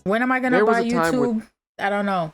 When am I gonna There was buy a time where YouTube? I don't know.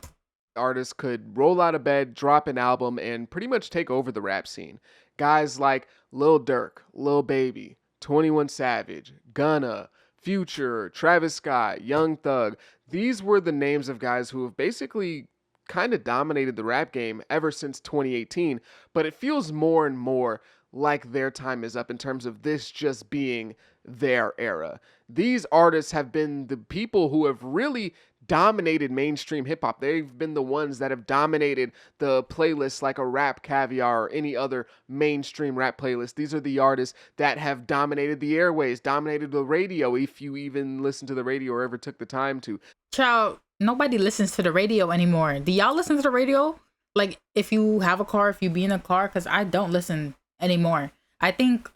artists could roll out of bed, drop an album, and pretty much take over the rap scene. Guys like Lil Durk, Lil Baby, 21 Savage, Gunna, Future, Travis Scott, Young Thug. These were the names of guys who have basically kind of dominated the rap game ever since 2018, but it feels more and more like their time is up in terms of this just being their era. These artists have been the people who have really dominated mainstream hip hop. They've been the ones that have dominated the playlists like a Rap Caviar or any other mainstream rap playlist. These are the artists that have dominated the airways, dominated the radio, if you even listen to the radio or ever took the time to. Child, nobody listens to the radio anymore. Do y'all listen to the radio? Like, if you have a car, if you be in a car, because I don't listen anymore. I think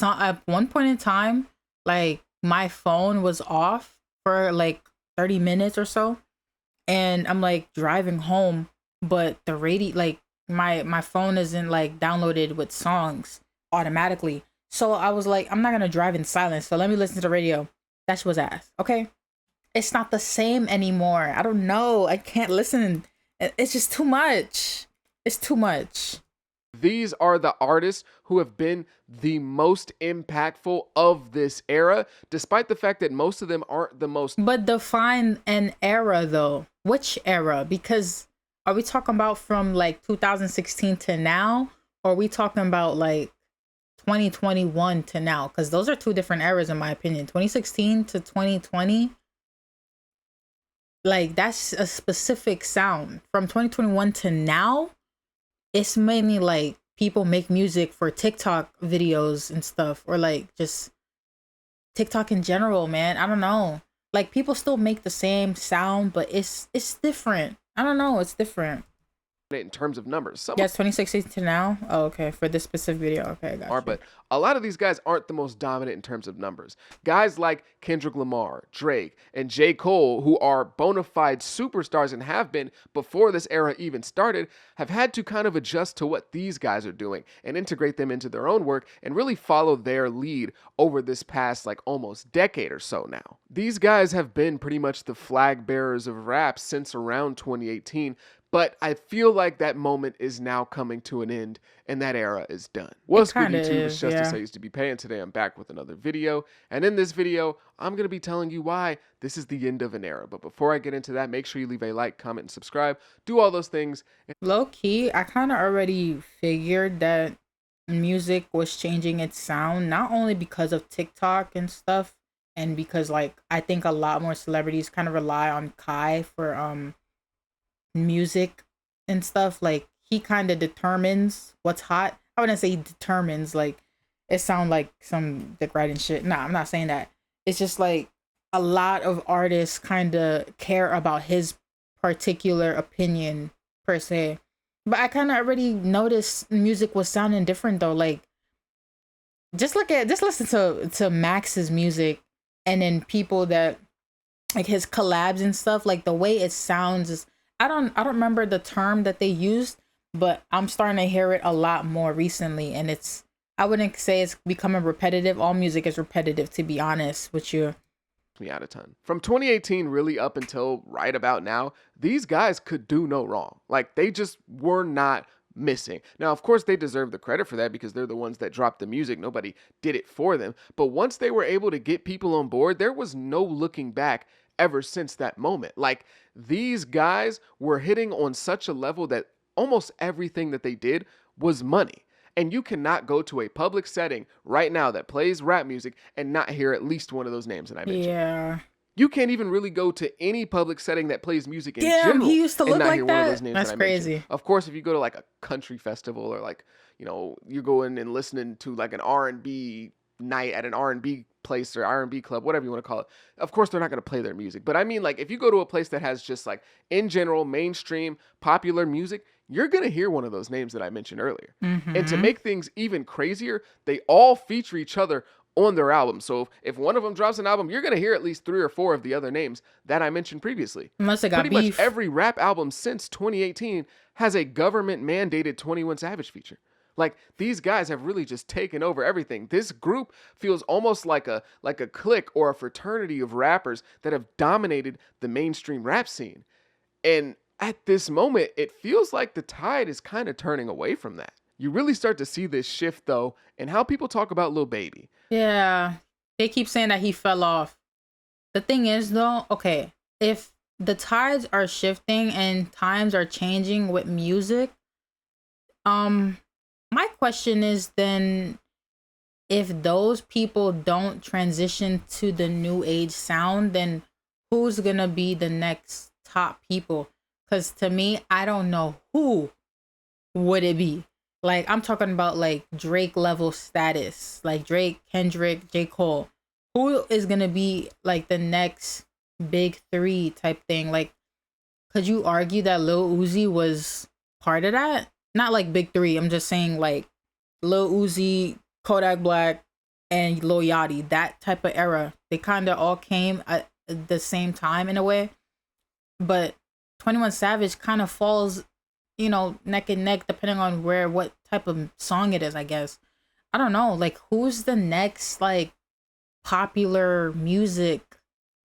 at one point in time, like, my phone was off for like 30 minutes or so, and I'm like driving home, but the radio, like, my phone isn't like downloaded with songs automatically. So I was like, I'm not gonna drive in silence, so let me listen to the radio. That shit was ass. Okay, it's not the same anymore. I don't know, I can't listen. It's just too much. It's too much. These are the artists who have been the most impactful of this era, despite the fact that most of them aren't the most. But define an era though. Which era? Because are we talking about from like 2016 to now? Or are we talking about like 2021 to now? Because those are two different eras in my opinion. 2016 to 2020. Like, that's a specific sound. From 2021 to now, it's mainly like people make music for TikTok videos and stuff, or like just TikTok in general, man. I don't know. Like, people still make the same sound, but it's different. I don't know. It's different. In terms of numbers. Yes, 2016 to now. Oh, okay. For this specific video. Okay, got you. But a lot of these guys aren't the most dominant in terms of numbers. Guys like Kendrick Lamar, Drake, and J. Cole, who are bona fide superstars and have been before this era even started, have had to kind of adjust to what these guys are doing and integrate them into their own work and really follow their lead over this past like almost decade or so now. These guys have been pretty much the flag bearers of rap since around 2018, but I feel like that moment is now coming to an end and that era is done. What's good, YouTube? It's Justice I used to be paying. Today I'm back with another video. And in this video, I'm going to be telling you why this is the end of an era. But before I get into that, make sure you leave a like, comment, and subscribe. Do all those things. Low key, I kind of already figured that music was changing its sound, not only because of TikTok and stuff, and because like I think a lot more celebrities kind of rely on Kai for music and stuff. Like, he kind of determines what's hot. I wouldn't say he determines, like, it sounds like some dick riding shit. Nah, I'm not saying that. It's just like a lot of artists kind of care about his particular opinion per se. But I kind of already noticed music was sounding different though. Like, just listen to Max's music, and then people that like his collabs and stuff. Like, the way it sounds is, I don't remember the term that they used, but I'm starting to hear it a lot more recently, and I wouldn't say it's becoming repetitive. All music is repetitive, to be honest with you. Me out a ton. From 2018 really up until right about now, these guys could do no wrong. Like, they just were not missing. Now, of course, they deserve the credit for that because they're the ones that dropped the music. Nobody did it for them. But once they were able to get people on board, there was no looking back ever since that moment. Like, these guys were hitting on such a level that almost everything that they did was money. And you cannot go to a public setting right now that plays rap music and not hear at least one of those names that I mentioned. Yeah. You can't even really go to any public setting that plays music in general he used to look and not like hear that. One of those names That's that I crazy. mentioned. Of course, if you go to like a country festival or like, you know, you're going and listening to like an R&B night at an R&B place or R&B club, whatever you want to call it, of course they're not going to play their music. But I mean, like, if you go to a place that has just like in general mainstream popular music, you're going to hear one of those names that I mentioned earlier. And to make things even crazier, they all feature each other on their album. So if one of them drops an album, you're going to hear at least 3 or 4 of the other names that I mentioned previously. Unless they got Pretty beef. much every rap album since 2018 has a government mandated 21 Savage feature. Like these guys have really just taken over everything. This group feels almost like a clique or a fraternity of rappers that have dominated the mainstream rap scene. And at this moment, it feels like the tide is kind of turning away from that. You really start to see this shift though in how people talk about Lil Baby. Yeah. They keep saying that he fell off. The thing is though, okay, if the tides are shifting and times are changing with music, um my question is then, if those people don't transition to the new age sound, then who's gonna be the next top people? Because to me, I don't know who would it be. Like I'm talking about like Drake level status, like Drake, Kendrick, J. Cole. Who is gonna be like the next big three type thing? Like, could you argue that Lil Uzi was part of that? Not like big three. I'm just saying like Lil Uzi, Kodak Black, and Lil Yachty. That type of era. They kind of all came at the same time in a way. But 21 Savage kind of falls, neck and neck depending on what type of song it is, I guess. I don't know. Like, who's the next, like, popular music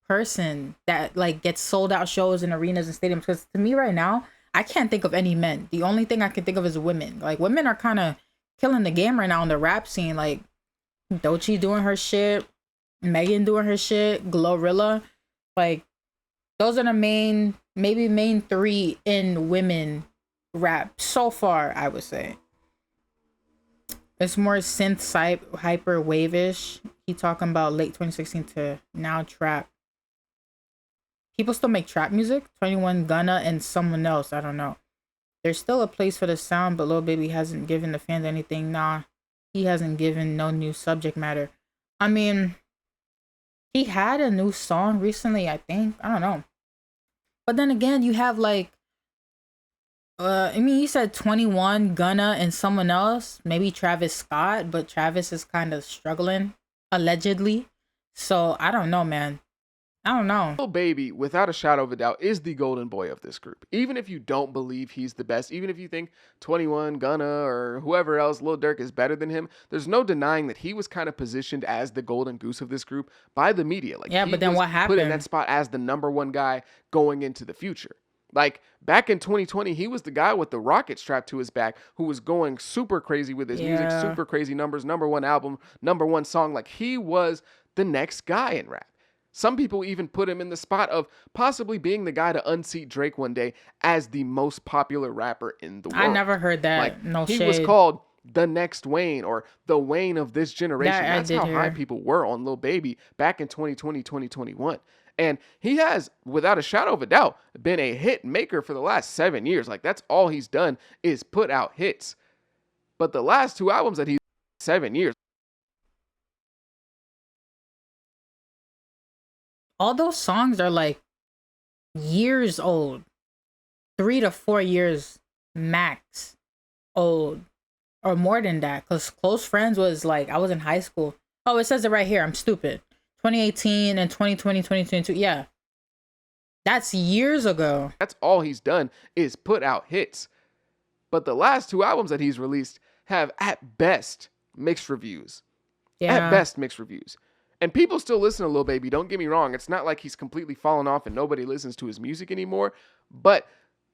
person that, like, gets sold out shows in arenas and stadiums? Because to me right now, I can't think of any men. The only thing I can think of is women. Like, women are kind of killing the game right now in the rap scene. Like, Doechii doing her shit, Megan doing her shit, Glorilla. Like, those are the main three in women rap so far, I would say. It's more synth hyper wave-ish. He talking about late 2016 to now trap. People still make trap music. 21 Gunna and someone else. I don't know. There's still a place for the sound, but Lil Baby hasn't given the fans anything. Nah, he hasn't given no new subject matter. I mean, he had a new song recently, I think. I don't know. But then again, you have like, I mean, he said 21 Gunna and someone else, maybe Travis Scott, but Travis is kind of struggling, allegedly. So I don't know, man. I don't know. Lil Baby, without a shadow of a doubt, is the golden boy of this group. Even if you don't believe he's the best, even if you think 21 Gunna or whoever else, Lil Durk, is better than him, there's no denying that he was kind of positioned as the golden goose of this group by the media. Like, Yeah, he but then was what put in that happened? spot as the number one guy going into the future. Like, back in 2020, he was the guy with the rocket strapped to his back who was going super crazy with his music, Yeah. super crazy numbers, number one album, number one song. Like, he was the next guy in rap. Some people even put him in the spot of possibly being the guy to unseat Drake one day as the most popular rapper in the I world. never heard Like, that. No he was shade. called the next Wayne or the Wayne of this generation. That I That's did how high hear. people were on Lil Baby back in 2020, 2021. And he has, without a shadow of a doubt, been a hit maker for the last 7 years. Like, that's all he's done is put out hits. But the last two albums that he's 7 years, All those songs are like years old, 3 to 4 years max old, or more than that. Cause Close Friends was like I was in high school. Oh, it says it right here. I'm stupid. 2018 and 2020, 2022. Yeah, that's years ago. that's all he's done is put out hits. But the last two albums that he's released have, at best, mixed reviews. At Yeah, best, mixed reviews. And people still listen to Lil Baby. Don't get me wrong. It's not like he's completely fallen off and nobody listens to his music anymore. But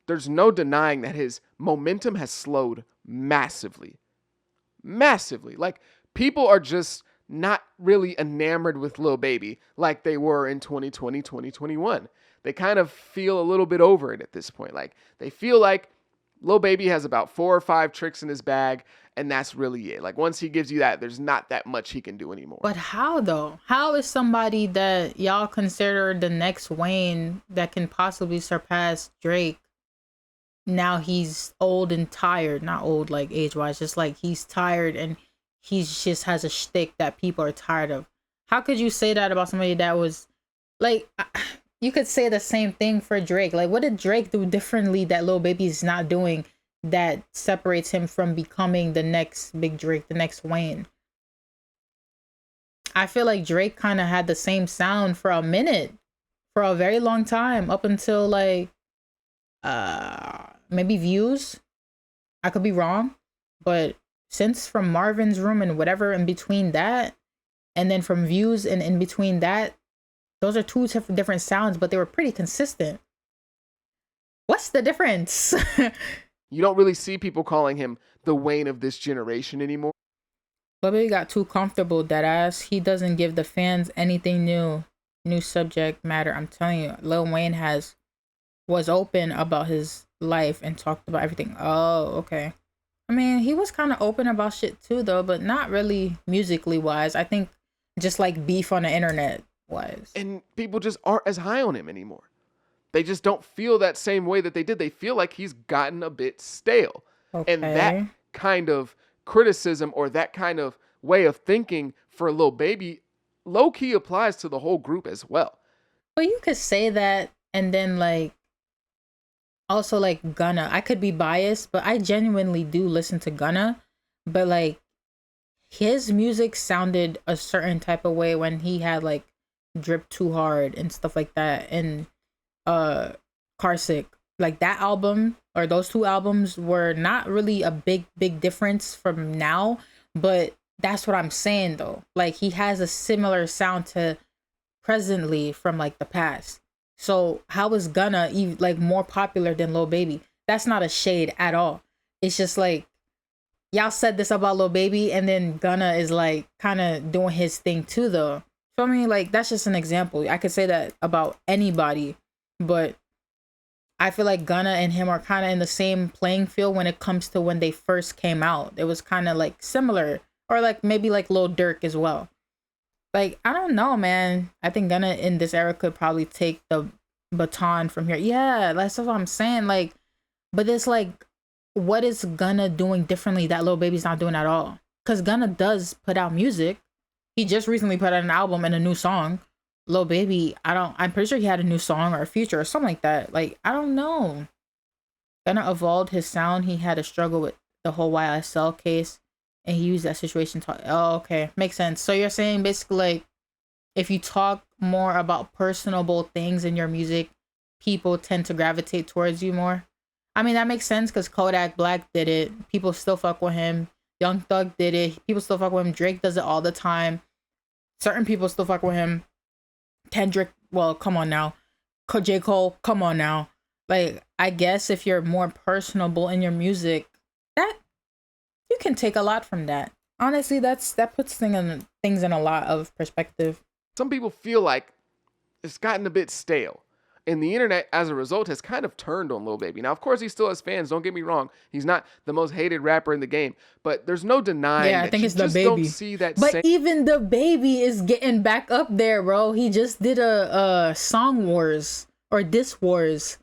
there's no denying that his momentum has slowed massively. Massively. Like, people are just not really enamored with Lil Baby like they were in 2020, 2021. They kind of feel a little bit over it at this point. Like, they feel like Lil Baby has about 4 or 5 tricks in his bag, and that's really it. Like, once he gives you that, there's not that much he can do anymore. but how though? How is somebody that y'all consider the next Wayne that can possibly surpass Drake? Now he's old and tired. Not old like age wise, just like he's tired and he's just has a shtick that people are tired of. How could you say that about somebody that was like you could say the same thing for Drake. Like what did Drake do differently that Lil Baby's not doing that separates him from becoming the next big Drake, the next Wayne? I feel like Drake kind of had the same sound for a minute, for a very long time, up until like maybe Views. I could be wrong, but since from Marvin's Room and whatever in between that, and then from Views and in between that, those are two different sounds, but they were pretty consistent. What's the difference? You don't really see people calling him the Wayne of this generation anymore. Lil Baby got too comfortable, that ass. He doesn't give the fans anything new subject matter. I'm telling you, Lil Wayne was open about his life and talked about everything. Oh, okay. I mean, he was kind of open about shit too, though, but not really musically wise. I think just like beef on the internet wise. And people just aren't as high on him anymore. They just don't feel that same way that they did. They feel like he's gotten a bit stale. And that Okay. kind of criticism or that kind of way of thinking for a Lil Baby low key applies to the whole group as well. But you could say that and then like also like Gunna. I could be biased, but I genuinely do listen to Gunna. But like his music sounded a certain type of way when he had like Drip Too Hard and stuff like that. And uh Carsick. Like that album or those two albums were not really a big difference from now, but that's what I'm saying though. Like he has a similar sound to presently from like the past. So how is Gunna like more popular than Lil Baby? That's not a shade at all. It's just like y'all said this about Lil Baby, and then Gunna is like kind of doing his thing too, though. So I mean, like that's just an example. I could say that about anybody, but I feel like Gunna and him are kind of in the same playing field when it comes to when they first came out. It was kind of like similar, or like maybe like Lil Durk as well. Like I don't know, man. I think Gunna in this era could probably take the baton from here. Yeah, that's what I'm saying. Like, but it's like, what is Gunna doing differently that Lil Baby's not doing at all? Because Gunna does put out music. He just recently put out an album and a new song. Lil Baby, I'm pretty sure he had a new song or a feature or something like that. Like, I don't know. Gunna evolved his sound. He had a struggle with the whole YSL case, and he used that situation to. Oh, okay, makes sense. So you're saying basically like if you talk more about personable things in your music, people tend to gravitate towards you more. I mean, that makes sense because Kodak Black did it. People still fuck with him. Young Thug did it. People still fuck with him. Drake does it all the time. Certain people still fuck with him. Kendrick, well, come on now. J. Cole, come on now. Like, I guess if you're more personable in your music, that you can take a lot from that. Honestly, that puts things in a lot of perspective. Some people feel like it's gotten a bit stale. And the internet, as a result, has kind of turned on Lil Baby. Now, of course, he still has fans. Don't get me wrong. He's not the most hated rapper in the game. But there's no denying Yeah, I that think you it's the just don't baby. see that But same. even the baby is getting back up there, bro. He just did a song wars or diss wars,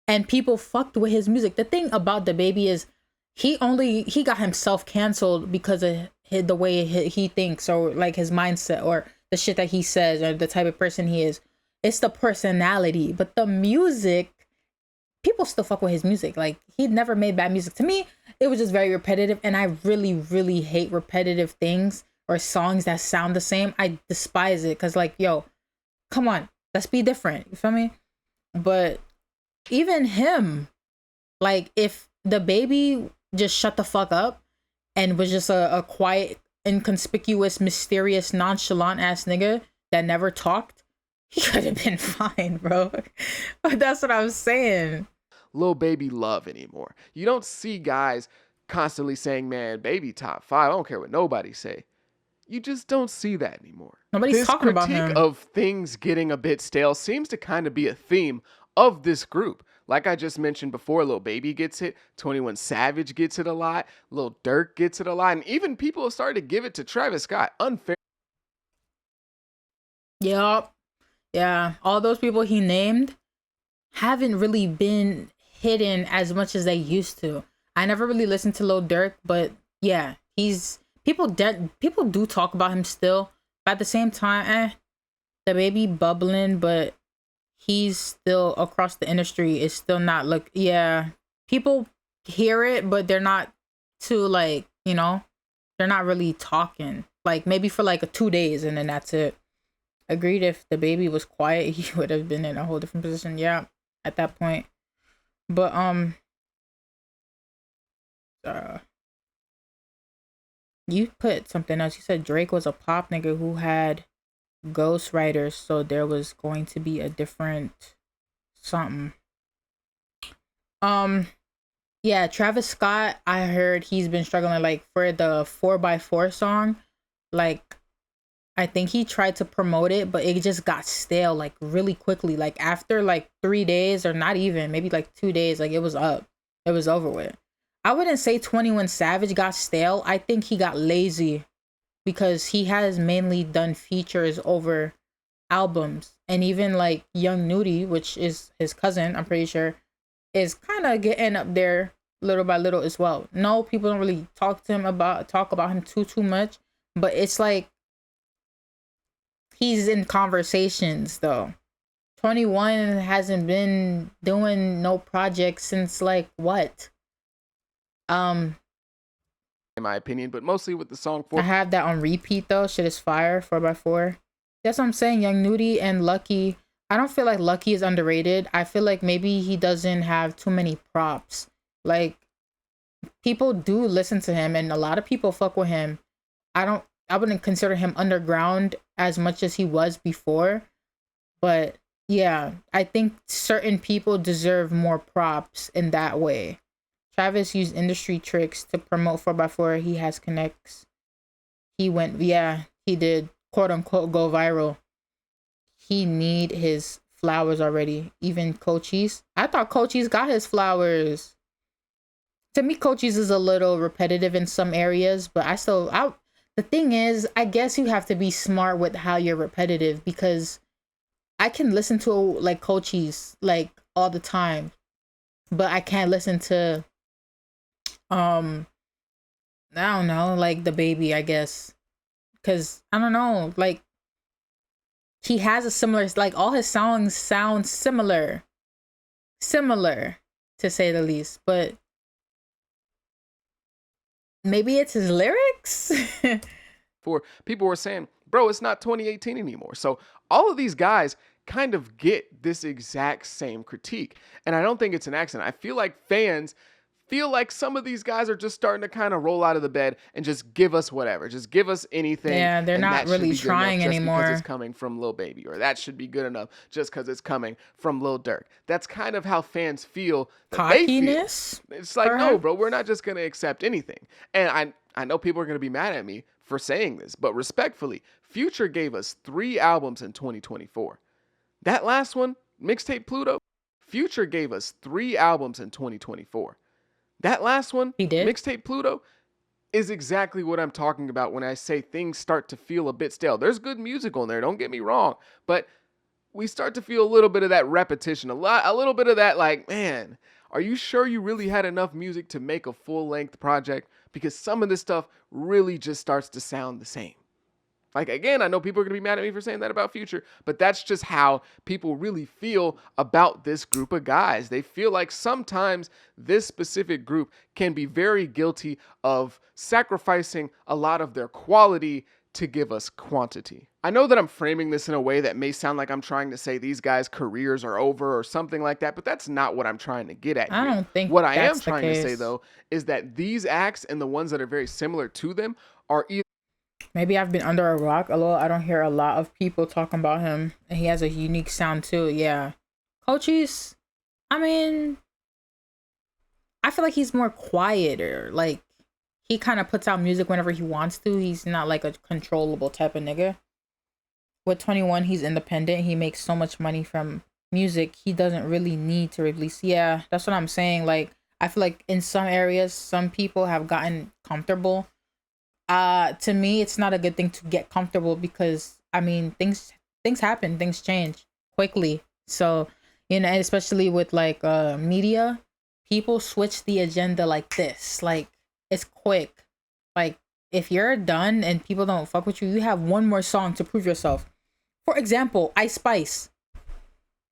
and people fucked with his music. The thing about the baby is he got himself canceled because of the way he thinks or like his mindset or the shit that he says or the type of person he is. It's the personality, but the music, people still fuck with his music. Like he never made bad music. To me, it was just very repetitive, and I really hate repetitive things or songs that sound the same. I despise it because like, yo, come on, let's be different. You feel me? But even him, like if the baby just shut the fuck up and was just a quiet, inconspicuous, mysterious, nonchalant ass nigga that never talked, he could have been fine, bro. But that's what I'm saying. Lil Baby love anymore. You don't see guys constantly saying, man, Baby top 5. I don't care what nobody say. You just don't see that anymore. Nobody's This talking about critique him. of things getting a bit stale seems to kind of be a theme of this group. Like I just mentioned before, Lil Baby gets it, 21 Savage gets it a lot, Lil Durk gets it a lot, and even people have started to give it to Travis Scott. Unfair. Yup. Yeah. All those people he named haven't really been hidden as much as they used to. I never really listened to Lil Durk, but yeah, he's people do talk about him still. But at the same time, the baby bubbling, but he's still across the industry is still not look. Yeah, people hear it, but they're not too like they're not really talking. Like maybe for like 2 days, and then that's it. Agreed. If the baby was quiet, he would have been in a whole different position. Yeah, at that point. But uh You put something else. You said Drake was a pop nigga who had ghostwriters, so there was going to be a different something. Um, yeah, Travis Scott, I heard he's been struggling like for the 4x4 song. Like I think he tried to promote it, but it just got stale like really quickly. Like after like 3 days or not even, maybe like 2 days, like it was up. It was over with. I wouldn't say 21 Savage got stale. I think he got lazy because he has mainly done features over albums. And even like Young Nudie, which is his cousin, I'm pretty sure, is kind of getting up there little by little as well. No, people don't really talk about him too much, but it's like he's in conversations though. 21 hasn't been doing no projects since like what? Um in my opinion, but mostly with the song I 4. have that on repeat though. Shit is fire, 4x4. That's what I'm saying. Young Nudie and Lucky. I don't feel like Lucky is underrated. I feel like maybe he doesn't have too many props. Like people do listen to him and a lot of people fuck with him. I wouldn't consider him underground as much as he was before. But yeah, I think certain people deserve more props in that way. Travis used industry tricks to promote 4x4. He has connects. He went, yeah, he did quote unquote go viral. He need his flowers already. Even Cochise. I thought Cochise got his flowers. To me, Cochise is a little repetitive in some areas, but the thing is, I guess you have to be smart with how you're repetitive because I can listen to like Cochise like all the time, but I can't listen to um I don't know, like the baby, I guess. Cause I don't know, like he has a similar like all his songs sound similar. Similar to say the least. But maybe it's his lyrics? For people were saying, bro, it's not 2018 anymore. So all of these guys kind of get this exact same critique. And I don't think it's an accident. I feel like fans feel like some of these guys are just starting to kind of roll out of the bed and just give us whatever. Just give us anything. Yeah, they're And not that should really be good enough trying just because it's anymore. coming from Lil Baby. Or that should be good enough just because it's coming from Lil Durk. That's kind of how fans feel that they feel. Cockiness, It's like, no, bro, perhaps? we're not just going to accept anything. And I know people are going to be mad at me for saying this, but respectfully, Future gave us 3 albums in 2024. That last one, Mixtape Pluto, Future gave us 3 albums in 2024. That last one, He did. Mixtape Pluto, is exactly what I'm talking about when I say things start to feel a bit stale. There's good music on there, don't get me wrong, but we start to feel a little bit of that repetition, a little bit of that like, man, are you sure you really had enough music to make a full-length project? Because some of this stuff really just starts to sound the same. Like, again, I know people are going to be mad at me for saying that about Future, but that's just how people really feel about this group of guys. They feel like sometimes this specific group can be very guilty of sacrificing a lot of their quality to give us quantity. I know that I'm framing this in a way that may sound like I'm trying to say these guys' careers are over or something like that, but that's not what I'm trying to get at I here. don't think What I am that's the trying to say, case. though, is that these acts and the ones that are very similar to them are either Maybe I've been under a rock a little. I don't hear a lot of people talking about him. And he has a unique sound too. Yeah. Cochise, I mean, I feel like he's more quieter. Like he kind of puts out music whenever he wants to. He's not like a controllable type of nigga. With 21, he's independent. He makes so much money from music. He doesn't really need to release. Yeah, that's what I'm saying. Like I feel like in some areas, some people have gotten comfortable. To me, it's not a good thing to get comfortable because I mean things happen, things change quickly. So, you know, and especially with like media, people switch the agenda like this. Like it's quick. Like if you're done and people don't fuck with you, you have one more song to prove yourself. For example, Ice Spice.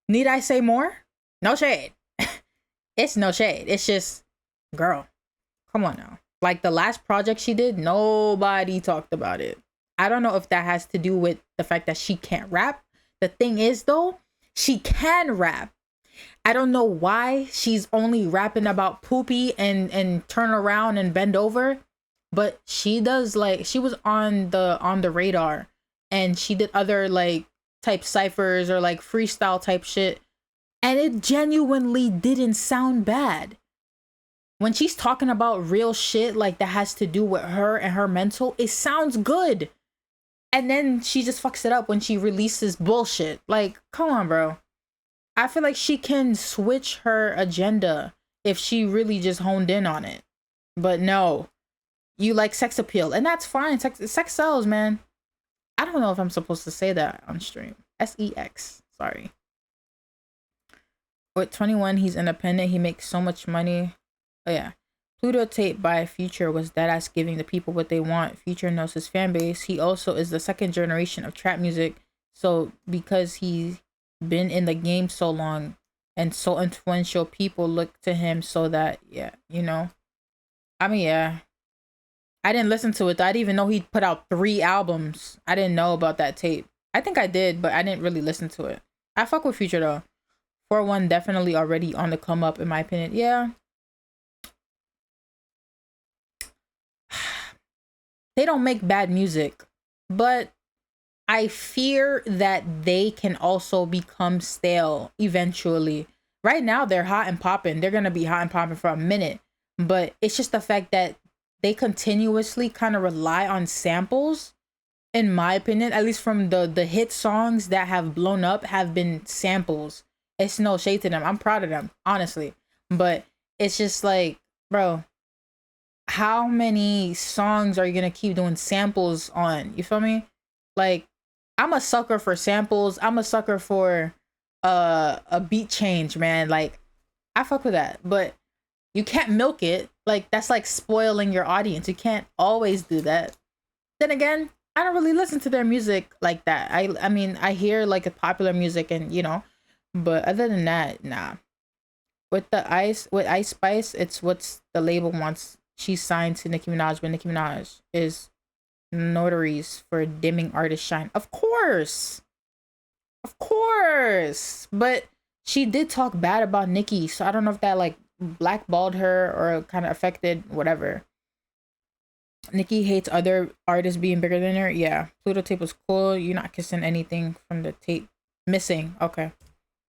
Need I say more? No shade. It's no shade. It's just, girl, come on now. Like the last project she did, nobody talked about it. I don't know if that has to do with the fact that she can't rap. The thing is, though, she can rap. I don't know why she's only rapping about poopy and turn around and bend over. but she does like she was on the radar, and she did other like type ciphers or like freestyle type shit, and it genuinely didn't sound bad. When she's talking about real shit like that has to do with her and her mental, it sounds good. And then she just fucks it up when she releases bullshit. Like, come on, bro. I feel like she can switch her agenda if she really just honed in on it. But no, you like sex appeal, and that's fine. Sex sells, man. I don't know if I'm supposed to say that on stream. SEX. Sorry. With 21, he's independent. He makes so much money. Oh yeah. Pluto tape by Future was deadass giving the people what they want. Future knows his fan base. He also is the second generation of trap music. So because he's been in the game so long and so influential, people look to him so that, yeah, you know. I mean, yeah. I didn't listen to it. I didn't even know he put out 3 albums. I didn't know about that tape. I think I did, but I didn't really listen to it. I fuck with Future though. 4-1 definitely already on the come up in my opinion. Yeah. They don't make bad music, but I fear that they can also become stale eventually. Right now, they're hot and popping. They're going to be hot and popping for a minute, but it's just the fact that they continuously kind of rely on samples, in my opinion, at least from the hit songs that have blown up have been samples. It's no shade to them. I'm proud of them, honestly. But it's just like, bro, how many songs are you gonna keep doing samples on? You feel me? Like, I'm a sucker for samples. I'm a sucker for a beat change, man. Like, I fuck with that. But you can't milk it. Like, that's like spoiling your audience. You can't always do that. Then again, I don't really listen to their music like that. I mean, I hear like a popular music and you know, but other than that, nah. With Ice Spice, it's what's the label wants. She's signed to Nicki Minaj, but Nicki Minaj is notaries for dimming artist shine. Of course. But she did talk bad about Nicki, so I don't know if that like blackballed her or kind of affected whatever. Nicki hates other artists being bigger than her. Yeah, Pluto tape was cool. You're not kissing anything from the tape. Missing. Okay.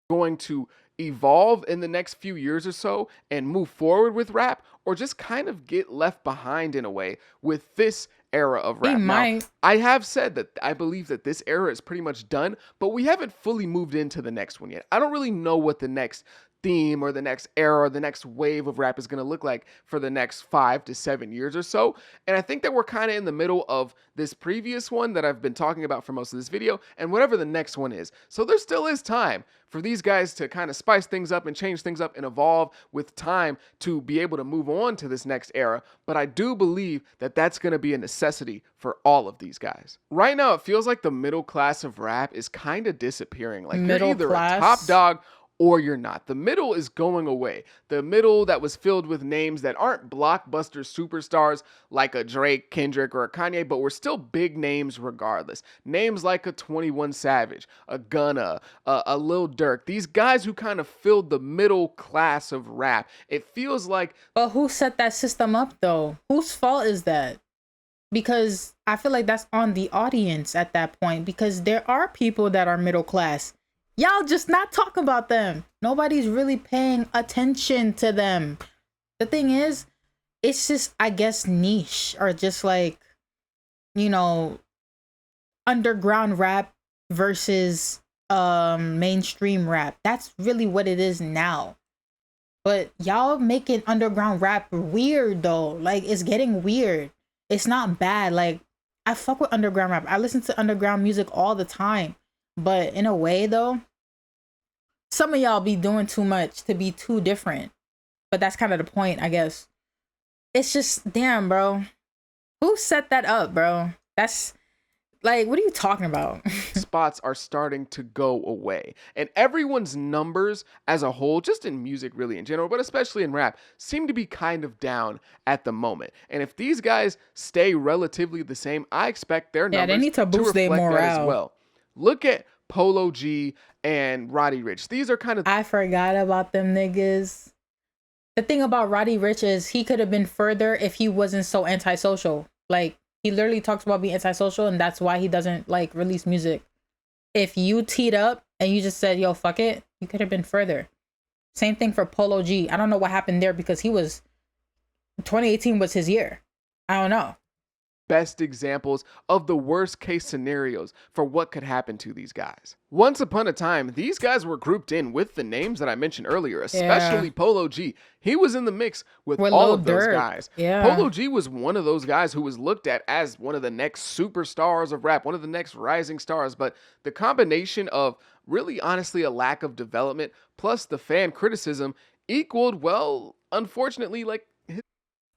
Going to evolve in the next few years or so and move forward with rap, or just kind of get left behind in a way with this era of He rap. Now, might. I have said that I believe that this era is pretty much done, but we haven't fully moved into the next one yet. I don't really know what the next theme or the next era or the next wave of rap is going to look like for the next 5 to 7 years or so. And I think that we're kind of in the middle of this previous one that I've been talking about for most of this video and whatever the next one is. So there still is time for these guys to kind of spice things up and change things up and evolve with time to be able to move on to this next era. But I do believe that that's going to be a necessity for all of these guys. Right now, it feels like the middle class of rap is kind of disappearing. Like, you're Middle either a top class. dog or you're not. The middle is going away. The middle that was filled with names that aren't blockbuster superstars like a Drake, Kendrick, or a Kanye, but were still big names regardless. Names like a 21 Savage, a Gunna, a Lil Durk. These guys who kind of filled the middle class of rap. It feels like... But who set that system up though? Whose fault is that? Because I feel like that's on the audience at that point, because there are people that are middle class. Y'all just not talk about them. Nobody's really paying attention to them. The thing is, it's just, I guess, niche or just like, you know, underground rap versus mainstream rap. That's really what it is now. But y'all making underground rap weird though. Like, it's getting weird. It's not bad. Like, I fuck with underground rap. I listen to underground music all the time. But in a way though, some of y'all be doing too much to be too different. But that's kind of the point, I guess. It's just, damn, bro. Who set that up, bro? That's like, what are you talking about? spots are starting to go away. And everyone's numbers as a whole, just in music really in general, but especially in rap, seem to be kind of down at the moment. And if these guys stay relatively the same, I expect their Yeah, they numbers need to boost their reflect that as morale. well. Look at Polo G and Roddy Ricch. These are kind of I forgot about them niggas. The thing about Roddy Ricch is he could have been further if he wasn't so antisocial. Like he literally talks about being antisocial, and that's why he doesn't like release music. If you teed up and you just said, "Yo, fuck it," you could have been further. Same thing for Polo G. I don't know what happened there because he was 2018 was his year. I don't know. Best examples of the worst case scenarios for what could happen to these guys. Once upon a time, these guys were grouped in with the names that I mentioned earlier, Yeah. especially Polo G. He was in the mix with With all Lil of those Durk. guys. Yeah. Polo G was one of those guys who was looked at as one of the next superstars of rap, one of the next rising stars, but the combination of really honestly a lack of development plus the fan criticism equaled, well, unfortunately, like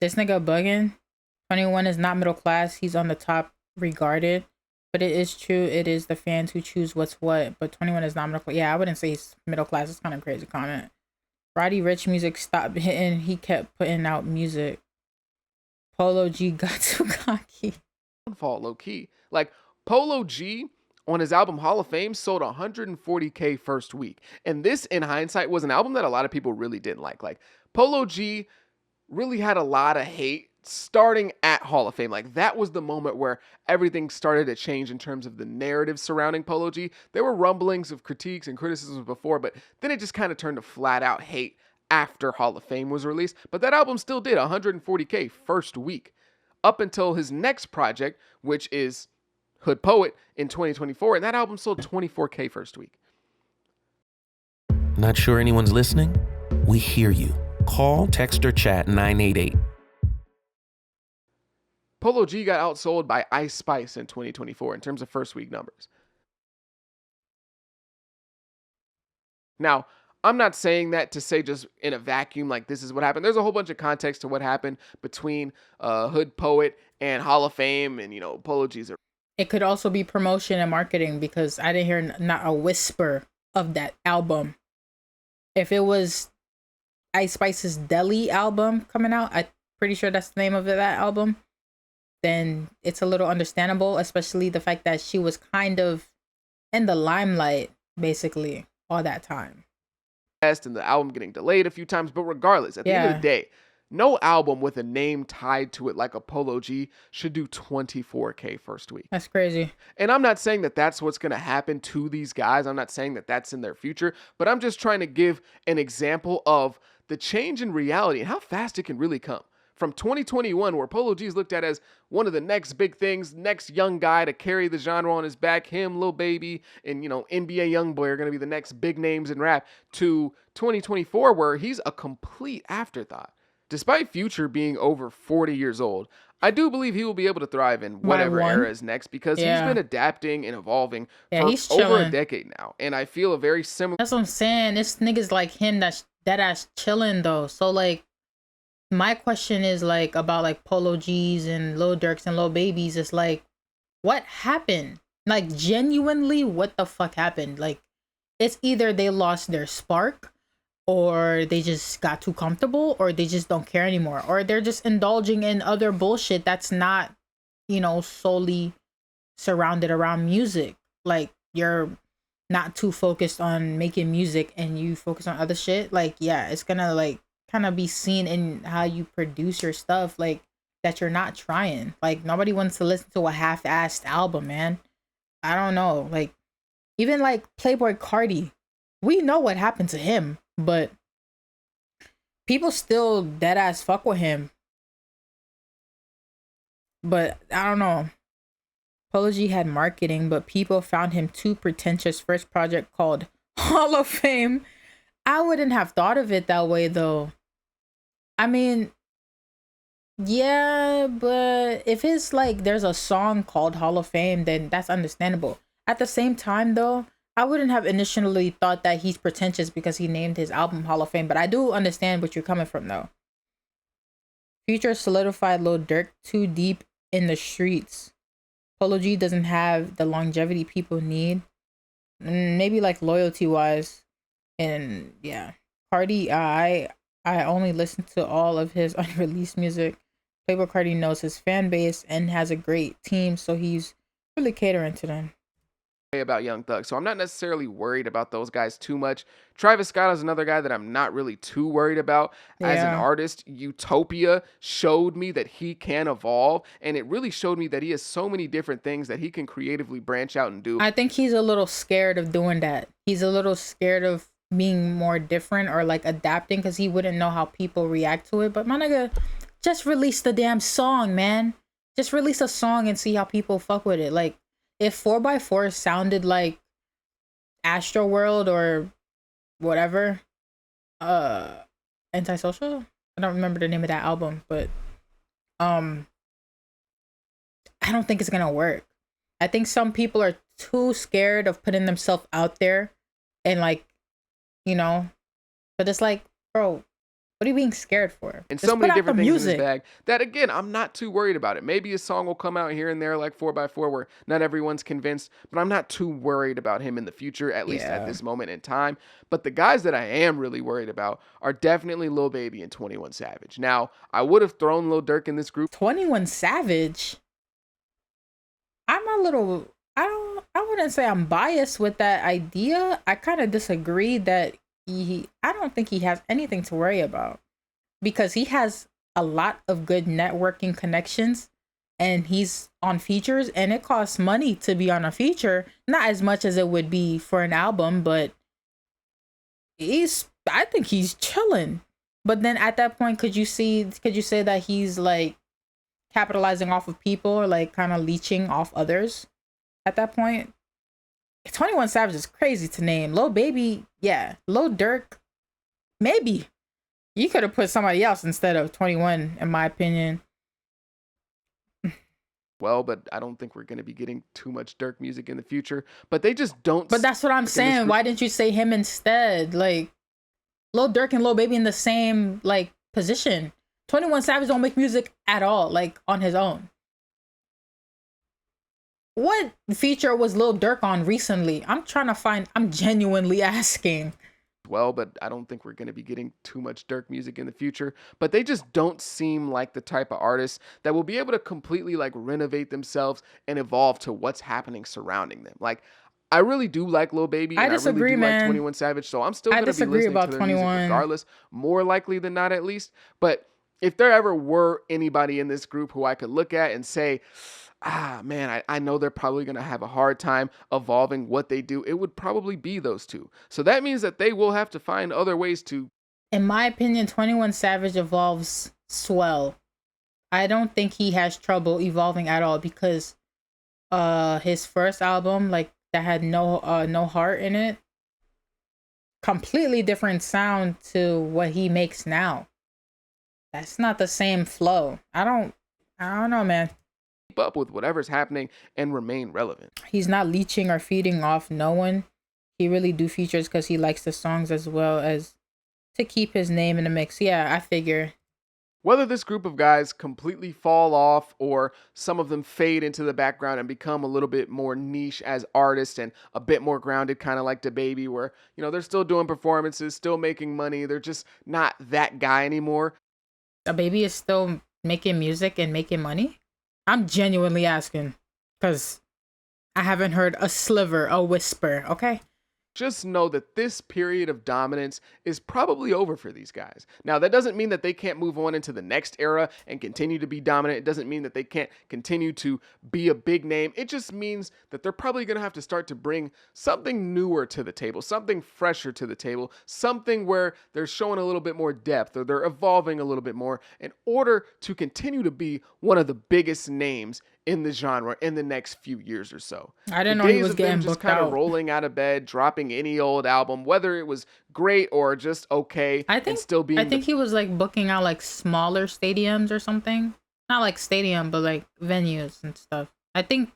This nigga bugging. 21 is not middle class. He's on the top regarded. But it is true. It is the fans who choose what's what. But 21 is not middle class. Yeah, I wouldn't say he's middle class. It's kind of crazy comment. Roddy Rich music stopped hitting. He kept putting out music. Polo G got too cocky. downfall, low key. Like Polo G on his album Hall of Fame sold 140K first week. And this, in hindsight, was an album that a lot of people really didn't like. Like Polo G really had a lot of hate starting at Hall of Fame. Like that was the moment where everything started to change in terms of the narrative surrounding Polo G. There were rumblings of critiques and criticisms before, but then it just kind of turned to flat out hate after Hall of Fame was released. But that album still did 140K first week up until his next project, which is Hood Poet in 2024, and that album sold 24K first week. Not sure anyone's listening? We hear you. Call, text, or chat 988. Polo G got outsold by Ice Spice in 2024 in terms of first week numbers. Now, I'm not saying that to say just in a vacuum like this is what happened. There's a whole bunch of context to what happened between Hood Poet and Hall of Fame, and Polo G's. It could also be promotion and marketing because I didn't hear not a whisper of that album. If it was Ice Spice's Deli album coming out, I'm pretty sure that's the name of that album, then it's a little understandable, especially the fact that she was kind of in the limelight basically all that time. And the album getting delayed a few times, but regardless, at the end of the day, no album with a name tied to it like a Polo G should do 24K first week. That's crazy. And I'm not saying that that's what's going to happen to these guys. I'm not saying that that's in their future, but I'm just trying to give an example of the change in reality and how fast it can really come. From 2021, where Polo G is looked at as one of the next big things, next young guy to carry the genre on his back, him, Lil Baby, and NBA Youngboy are going to be the next big names in rap, to 2024, where he's a complete afterthought. Despite Future being over 40 years old, I do believe he will be able to thrive in whatever era is next because he's been adapting and evolving for he's over a decade now. And I feel a very similar. That's what I'm saying. This niggas like him that's that ass chilling though. So like my question is like about like Polo G's and Lil Durks and Lil Babies. It's like, what happened? Like genuinely, what the fuck happened? Like it's either they lost their spark or they just got too comfortable or they just don't care anymore or they're just indulging in other bullshit that's not solely surrounded around music. Like you're not too focused on making music and you focus on other shit. Like yeah, it's gonna like kind of be seen in how you produce your stuff, like that you're not trying. Like nobody wants to listen to a half-assed album, man. I don't know, like even like Playboy Cardi, we know what happened to him, but people still dead ass fuck with him. But I don't know. Polo G had marketing, but people found him too pretentious. First project called Hall of Fame. I wouldn't have thought of it that way though. I mean, yeah, but if it's like there's a song called Hall of Fame, then that's understandable. At the same time though, I wouldn't have initially thought that he's pretentious because he named his album Hall of Fame, but I do understand what you're coming from though. Future solidified Lil Durk too deep in the streets. Polo G doesn't have the longevity people need. Maybe like loyalty wise. And yeah. Cardi, I only listen to all of his unreleased music. Playboy Cardi knows his fan base and has a great team, so he's really catering to them. about Young Thug. So I'm not necessarily worried about those guys too much. Travis Scott is another guy that I'm not really too worried about. As an Yeah. artist, Utopia showed me that he can evolve, and it really showed me that he has so many different things that he can creatively branch out and do. I think he's a little scared of doing that. He's a little scared of being more different or like adapting because he wouldn't know how people react to it. But my nigga, just release the damn song, man. Just release a song and see how people fuck with it. Like, if 4x4 sounded like Astro World or whatever, uh, Antisocial? I don't remember the name of that album, but um, I don't think it's gonna work. I think some people are too scared of putting themselves out there and like, you know, but it's like, bro, what are you being scared for? And Just so put many out the different things in his music. bag that, again, I'm not too worried about it. Maybe a song will come out here and there like 4x4 where not everyone's convinced, but I'm not too worried about him in the future, at least at Yeah. this moment in time. But the guys that I am really worried about are definitely Lil Baby and 21 Savage. Now, I would have thrown Lil Durk in this group. 21 Savage. I'm a little I wouldn't say I'm biased with that idea. I kind of disagree that I don't think he has anything to worry about because he has a lot of good networking connections and he's on features and it costs money to be on a feature, not as much as it would be for an album, but I think he's chilling. But then at that point could you say that he's like capitalizing off of people or like kind of leeching off others at that point? 21 Savage is crazy to name. Lil Baby, yeah. Lil Durk, maybe. You could have put somebody else instead of 21, in my opinion. Well, but I don't think we're going to be getting too much Durk music in the future. But they just don't. But that's what I'm saying. Why didn't you say him instead? Like, Lil Durk and Lil Baby in the same, like, position. 21 Savage don't make music at all, like, on his own. What feature was Lil Durk on recently? I'm genuinely asking. Well, but I don't think we're going to be getting too much Durk music in the future. But they just don't seem like the type of artists that will be able to completely like renovate themselves and evolve to what's happening surrounding them. Like, I really do like Lil Baby, and I really do like 21 Savage, so I'm still going to be listening to their music regardless, more likely than not at least. But if there ever were anybody in this group who I could look at and say, man, I know they're probably going to have a hard time evolving what they do, it would probably be those two. So that means that they will have to find other ways to. In my opinion, 21 Savage evolves swell. I don't think he has trouble evolving at all because his first album, like, that had no heart in it, completely different sound to what he makes now. That's not the same flow. I don't know, man. Keep up with whatever's happening and remain relevant. He's not leeching or feeding off no one. He really do features because he likes the songs as well as to keep his name in the mix. Yeah, I figure. Whether this group of guys completely fall off or some of them fade into the background and become a little bit more niche as artists and a bit more grounded, kind of like DaBaby, where, you know, they're still doing performances, still making money. They're just not that guy anymore. DaBaby is still making music and making money? I'm genuinely asking because I haven't heard a sliver, a whisper, okay? Just know that this period of dominance is probably over for these guys. Now, that doesn't mean that they can't move on into the next era and continue to be dominant. It doesn't mean that they can't continue to be a big name. It just means that they're probably going to have to start to bring something newer to the table, something fresher to the table, something where they're showing a little bit more depth or they're evolving a little bit more in order to continue to be one of the biggest names in the genre in the next few years or so. I didn't know he was getting just booked kind of out. rolling out of bed, dropping any old album, whether it was great or just okay, I think he was like booking out like smaller stadiums or something. Not like stadium, but like venues and stuff. I think,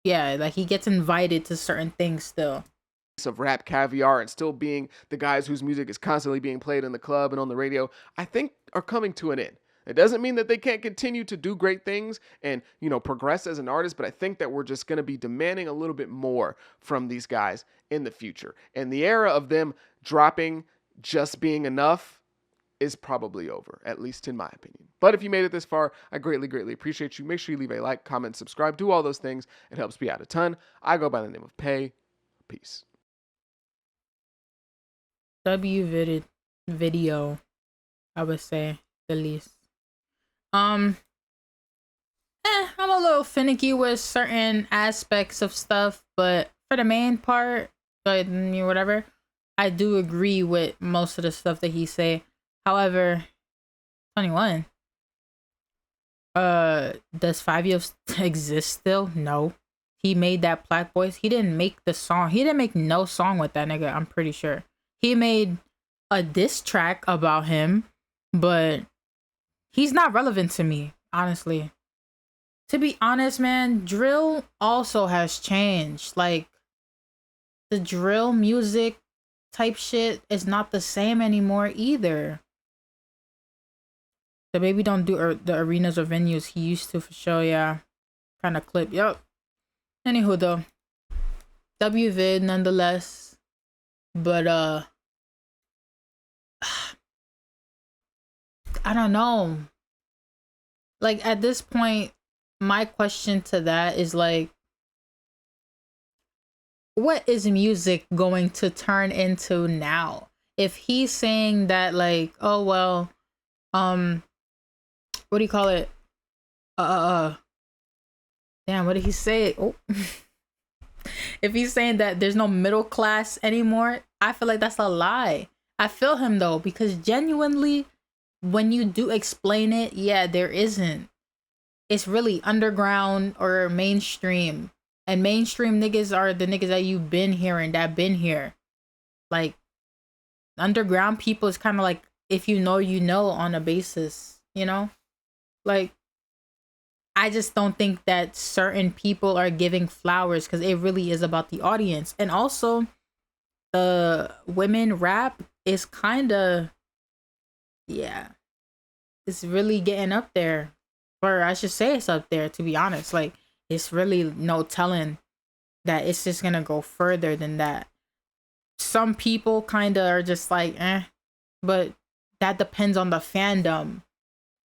yeah, like he gets invited to certain things still. Of Rap Caviar and still being the guys whose music is constantly being played in the club and on the radio, I think are coming to an end. It doesn't mean that they can't continue to do great things and, you know, progress as an artist, but I think that we're just going to be demanding a little bit more from these guys in the future. And the era of them dropping Just Being Enough, is probably over, at least in my opinion. But if you made it this far, I greatly, greatly appreciate you. Make sure you leave a like, comment, subscribe, do all those things. It helps me out a ton. I go by the name of Pay. Peace. Video, I would say, the least. I'm a little finicky with certain aspects of stuff, but for the main part, whatever, I do agree with most of the stuff that he say. However, 21. Does 5 years exist still? No. He made that Black Boys. He didn't make the song. He didn't make no song with that nigga, I'm pretty sure. He made a diss track about him, but he's not relevant to me, honestly. To be honest, man, drill also has changed. Like, the drill music type shit is not the same anymore either. The baby don't do the arenas or venues he used to, for sure. Yeah, kind of clip. Yep. Anywho, though, WVid nonetheless. But I don't know. Like, at this point, my question to that is like, what is music going to turn into now? If he's saying that, like, oh well, what do you call it? Damn, what did he say? Oh. If he's saying that there's no middle class anymore, I feel like that's a lie. I feel him though, because genuinely, when you do explain it, yeah, there isn't. It's really underground or mainstream. And mainstream niggas are the niggas that you've been hearing, that been here. Like, underground people is kind of like, if you know, you know, on a basis, you know? Like, I just don't think that certain people are giving flowers because it really is about the audience. And also, the women rap is kind of, yeah, it's really getting up there. Or I should say it's up there, to be honest. Like, it's really no telling that it's just gonna go further than that. Some people kind of are just like, but that depends on the fandom.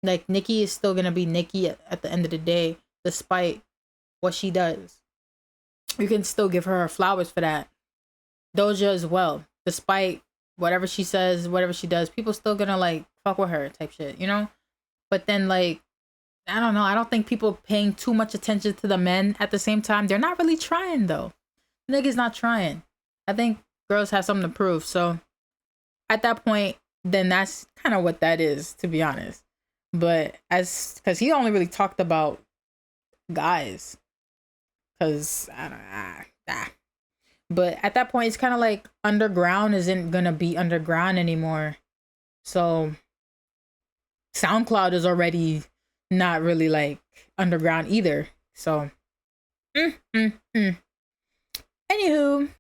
Like, Nicki is still gonna be Nicki at the end of the day, despite what she does. You can still give her flowers for that. Doja as well, despite whatever she says, whatever she does, people still gonna like fuck with her type shit, you know? But then, like, I don't know, I don't think people paying too much attention to the men at the same time. They're not really trying though. Niggas not trying. I think girls have something to prove. So at that point, then that's kind of what that is, to be honest. But because he only really talked about guys, because I don't. But at that point, it's kind of like underground isn't gonna be underground anymore. So SoundCloud is already not really like underground either. So, anywho.